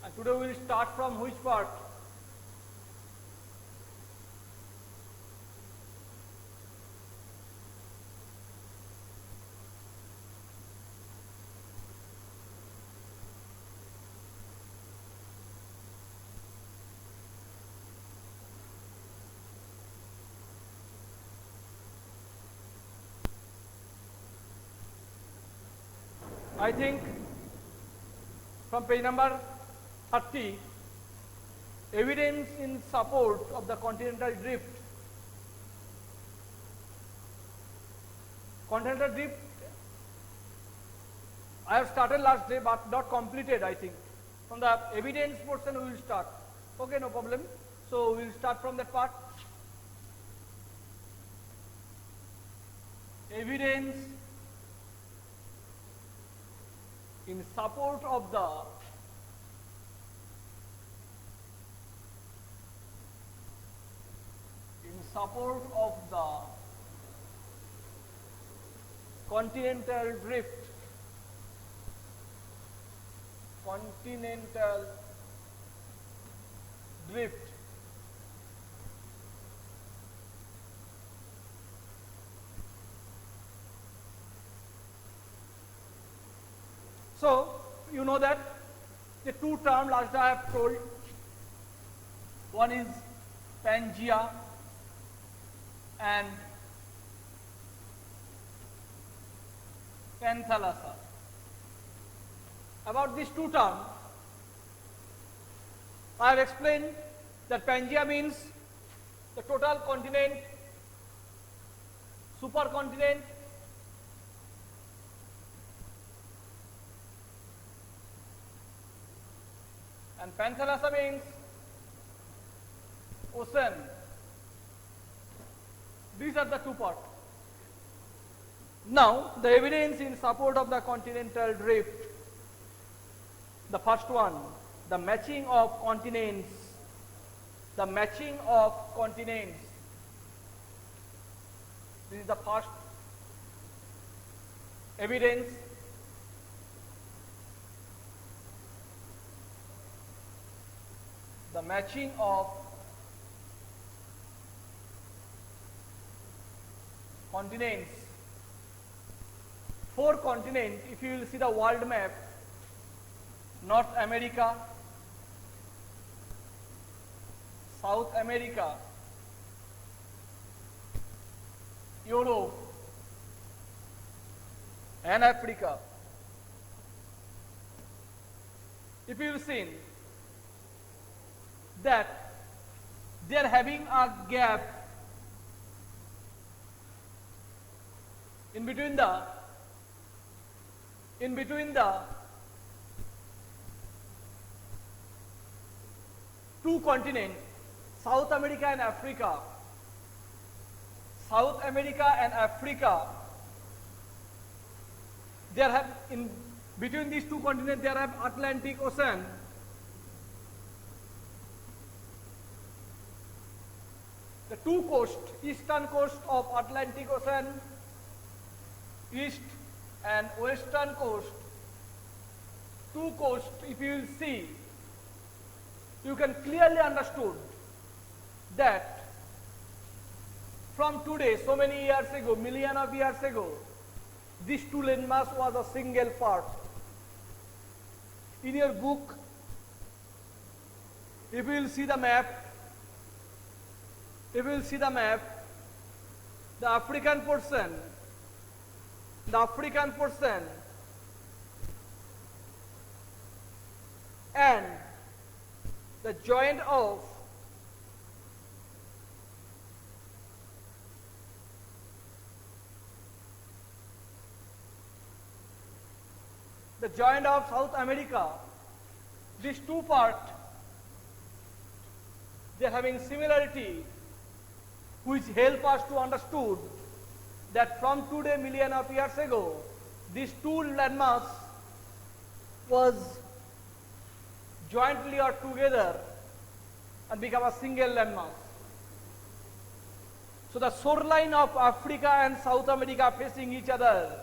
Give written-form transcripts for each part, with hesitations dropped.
And today we will start from which part? I think from page number 30, evidence in support of the continental drift. Continental drift, I have started last day but not completed, I think. From the evidence portion we will start. Okay, no problem. So we will start from that part. Evidence in support of the continental drift. Continental drift. So, you know that the two terms last I have told. One is Pangaea and Panthalassa. About these two terms, I have explained that Pangaea means the total continent, supercontinent, and Panthalassa means ocean. These are the two parts. Now, the evidence in support of the continental drift. The first one, the matching of continents. The matching of continents. This is the first evidence. The matching of continents. 4 continents, if you will see the world map, North America, South America, Europe, and Africa. If you have seen that they are having a gap in between the two continents, South America and Africa. South America and Africa, there have in between these two continents there have Atlantic Ocean. The two coasts, eastern coast of Atlantic Ocean, east and western coast, two coasts, if you will see, you can clearly understood that from today, so many years ago, million of years ago, these two landmass was a single part. In your book, if you will see the map, the African portion and the joint of South America, these two parts, they are having similarity, which help us to understood that from today million of years ago, these two landmass was jointly or together and become a single landmass. So the shoreline of Africa and South America facing each other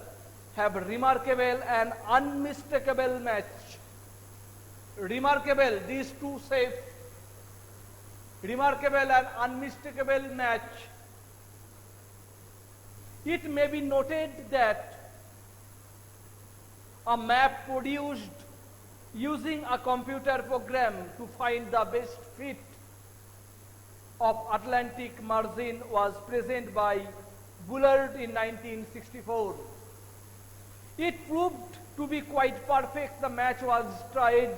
have remarkable and unmistakable match. remarkable, these two shapes, remarkable and unmistakable match, it may be noted that a map produced using a computer program to find the best fit of Atlantic margin was present by Bullard in 1964. It proved to be quite perfect. The match was tried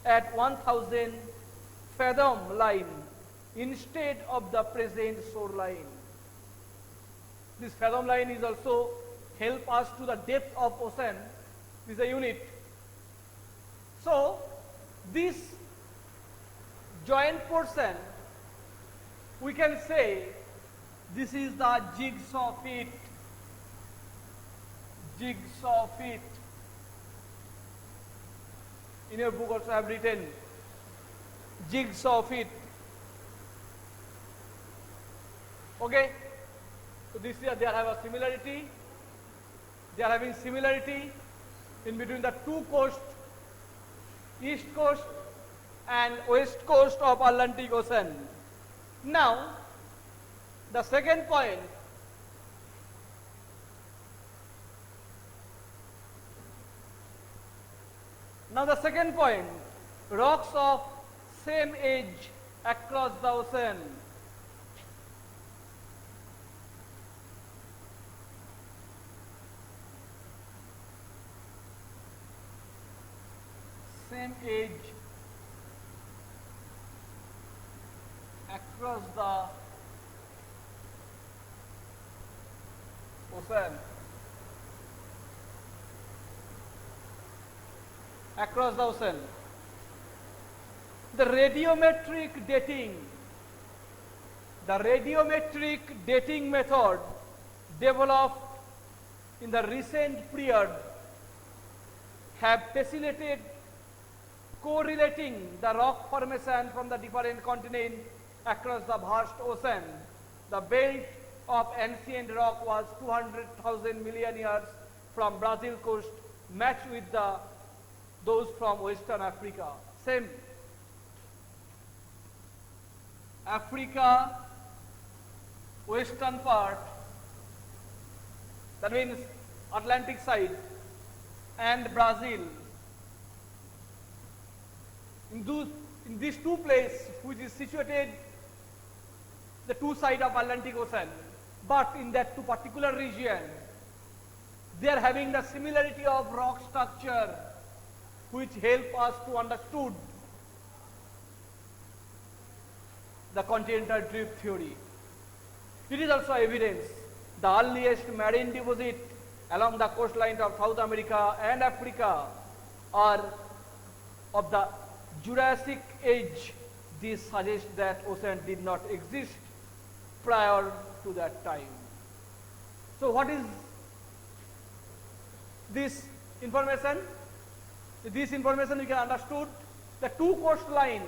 at 1000 fathom line instead of the present shoreline. This fathom line is also help us to the depth of ocean. This is a unit. So this joint portion, we can say this is the jigsaw feet. Jigsaw feet. In your book also I have written jigsaw feet. Okay. So this year they have a similarity. They are having similarity in between the two coasts, east coast and west coast of Atlantic Ocean. Now, the second point, rocks of same age across the ocean. Same age across the ocean. Across the ocean. The radiometric dating method developed in the recent period have facilitated correlating the rock formation from the different continents across the vast ocean. The belt of ancient rock was 200,000 million years from Brazil coast matched with those from Western Africa. Same. Africa, western part, that means Atlantic side, and Brazil. In these two places, which is situated the two sides of Atlantic Ocean, but in that two particular region, they are having the similarity of rock structure, which help us to understand the continental drift theory. It is also evidence the earliest marine deposit along the coastline of South America and Africa are of the Jurassic age. This suggests that ocean did not exist prior to that time. So what is this information? With this information we can understood the two coastline,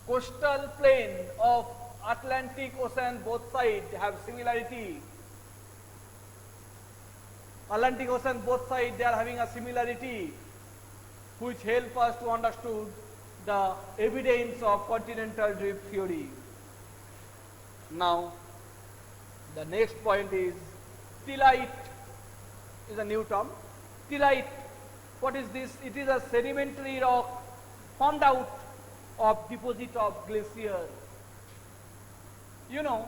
coastal plain of Atlantic Ocean, both sides have similarity. Atlantic Ocean, both sides they are having a similarity, which help us to understand the evidence of continental drift theory. Now, the next point is tillite is a new term. Tillite, what is this? It is a sedimentary rock formed out of deposit of glacier. You know,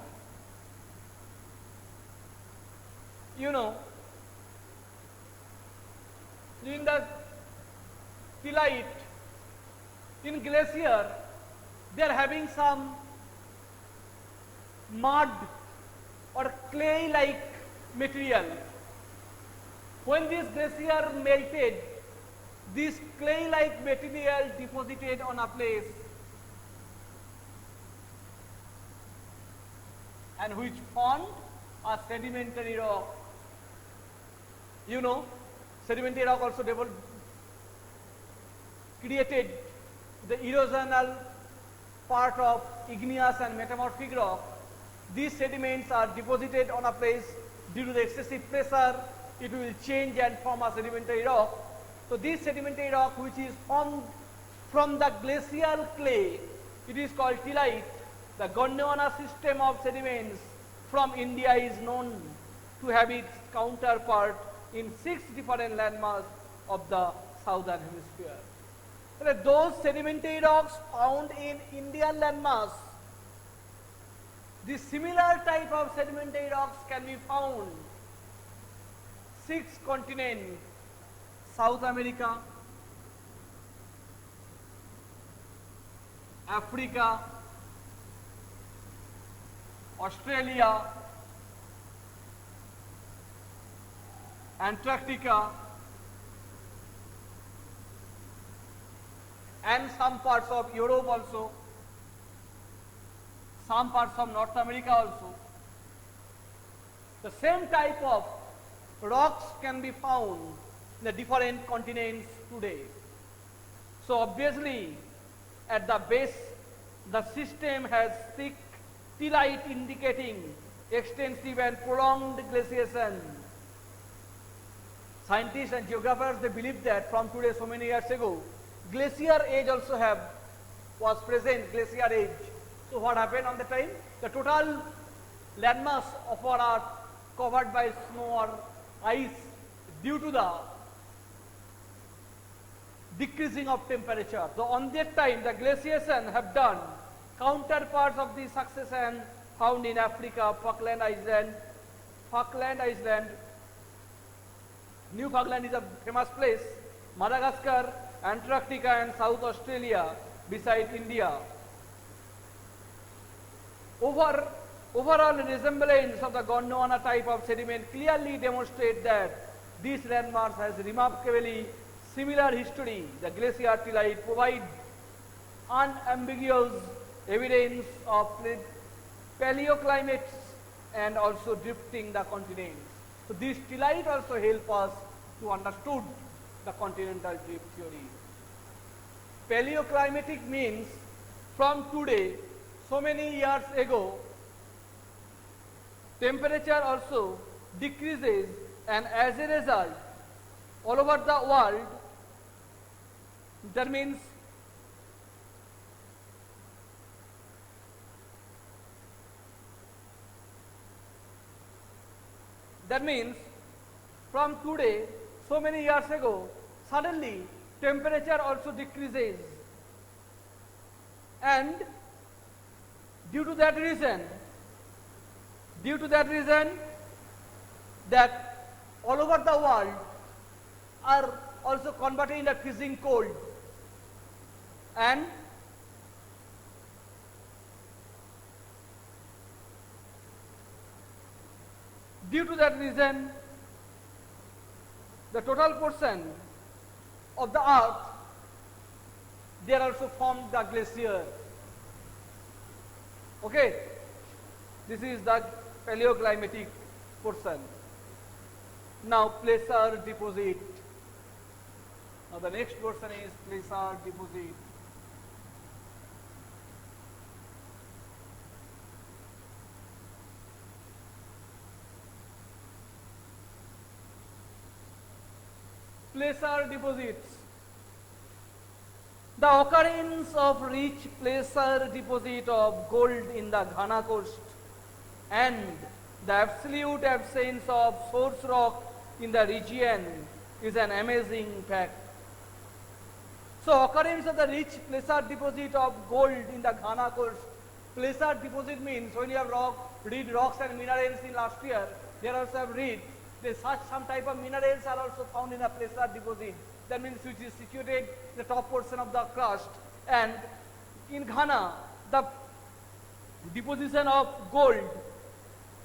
in the tillite, in glacier, they are having some mud or clay-like material. When this glacier melted, this clay-like material deposited on a place and which formed a sedimentary rock. You know, sedimentary rock also created the erosional part of igneous and metamorphic rock. These sediments are deposited on a place due to the excessive pressure. It will change and form a sedimentary rock. So this sedimentary rock which is formed from the glacial clay, it is called tillite. The Gondwana system of sediments from India is known to have its counterpart in 6 different landmass of the southern hemisphere. Those sedimentary rocks found in Indian landmass, the similar type of sedimentary rocks can be found 6 continents: South America, Africa, Australia, Antarctica, and some parts of Europe also, some parts of North America also. The same type of rocks can be found in the different continents today. So obviously, at the base, the system has thick tillite indicating extensive and prolonged glaciation. Scientists and geographers, they believe that from today so many years ago, glacier age also was present, glacier age. So what happened on the time? The total landmass of our earth covered by snow or ice due to the decreasing of temperature. So on that time the glaciation have done counterparts of the succession found in Africa, Falkland Island, Newfoundland is a famous place, Madagascar, Antarctica and South Australia beside India. Overall resemblance of the Gondwana type of sediment clearly demonstrate that this landmass has remarkably similar history. The glacier tillite provide unambiguous evidence of paleoclimates and also drifting the continents. So this tillite also help us to understood the continental drift theory. Paleoclimatic means from today, so many years ago, temperature also decreases, and as a result, all over the world, that means from today, so many years ago, suddenly temperature also decreases, and due to that reason that all over the world are also converted into freezing cold, and due to that reason the total portion of the earth, there also formed the glacier. Okay, this is the paleoclimatic portion. Now placer deposit. Now the next portion is placer deposit. Placer deposits. The occurrence of rich placer deposit of gold in the Ghana coast and the absolute absence of source rock in the region is an amazing fact. So occurrence of the rich placer deposit of gold in the Ghana coast. Placer deposit means when you have read rocks and minerals in last year, there also have read such some type of minerals are also found in a placer deposit. That means which is situated in the top portion of the crust. And in Ghana, the deposition of gold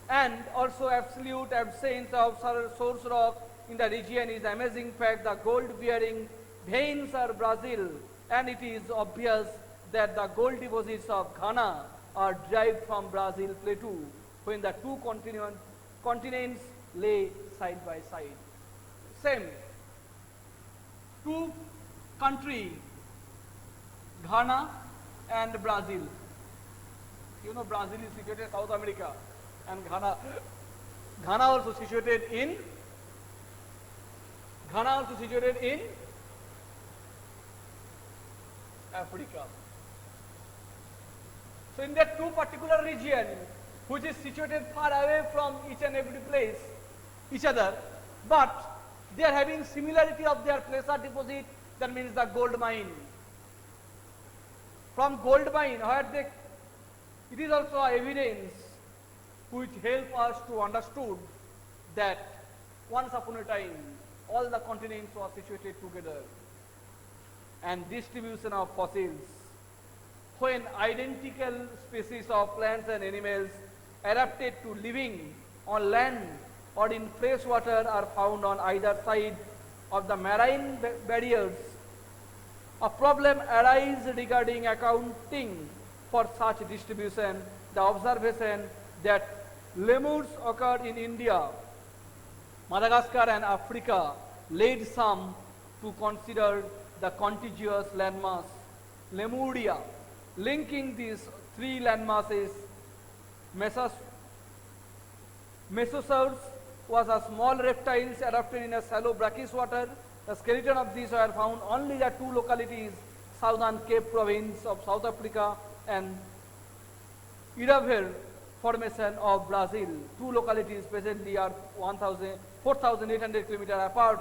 and also absolute absence of source rock in the region is amazing fact. The gold bearing veins are Brazil, and it is obvious that the gold deposits of Ghana are derived from Brazil plateau when the two continents lay side by side. Same. Two country, Ghana and Brazil. You know Brazil is situated in South America, and Ghana also situated in Africa. So in that two particular region, which is situated far away from each and every place, each other, but they are having similarity of their placer deposit, that means the gold mine. From gold mine, where they, it is also evidence which help us to understood that once upon a time, all the continents were situated together. And distribution of fossils. When identical species of plants and animals adapted to living on land or in fresh water are found on either side of the marine barriers, a problem arises regarding accounting for such distribution. The observation that lemurs occurred in India, Madagascar and Africa led some to consider the contiguous landmass, Lemuria. Linking these three landmasses, Mesosaurus was a small reptiles adapted in a shallow brackish water. The skeleton of these were found only at two localities, Southern Cape province of South Africa and Ilhabela formation of Brazil. Two localities presently are 4,800 kilometers apart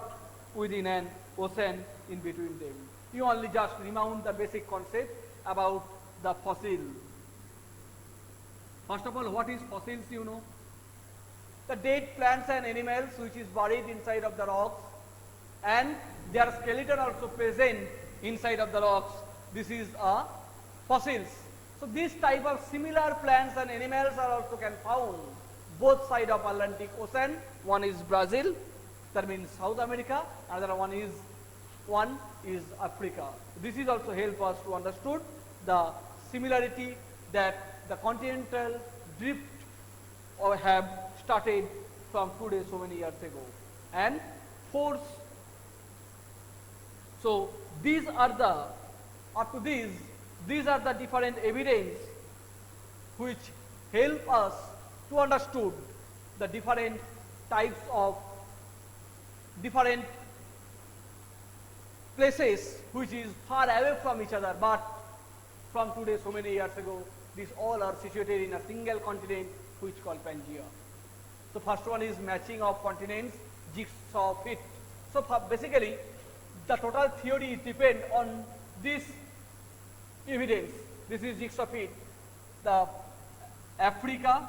within an ocean in between them. You only just remount the basic concept about the fossil. First of all, what is fossils, you know? The dead plants and animals which is buried inside of the rocks, and their skeleton also present inside of the rocks. This is a fossils. So this type of similar plants and animals are also can found both side of Atlantic Ocean. One is Brazil, that means South America. Another one is Africa. This is also help us to understood the similarity that the continental drift or have started from today so many years ago, and force. So these are the different evidence which help us to understood the different types of different places which is far away from each other, but from today so many years ago, these all are situated in a single continent which is called Pangaea. So first one is matching of continents, jigsaw fit. So basically the total theory depends on this evidence. This is jigsaw fit. The Africa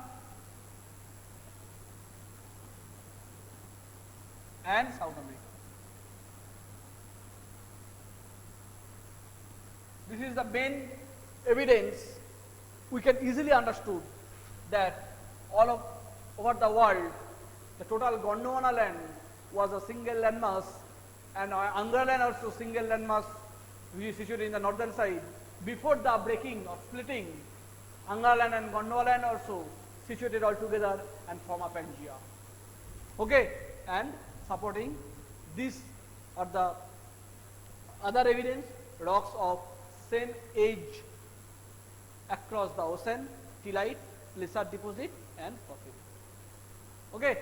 and South America. This is the main evidence. We can easily understood that all over the world, the total Gondwana land was a single landmass, and Angra land also single landmass, which is situated in the northern side. Before the breaking or splitting, Angra land and Gondwana land also situated all together and form a Pangaea. Okay, and supporting this are the other evidence, rocks of same age across the ocean, tillite, placer deposit and fossil. Okay.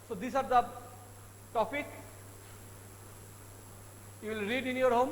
So these are the topic you will read in your home.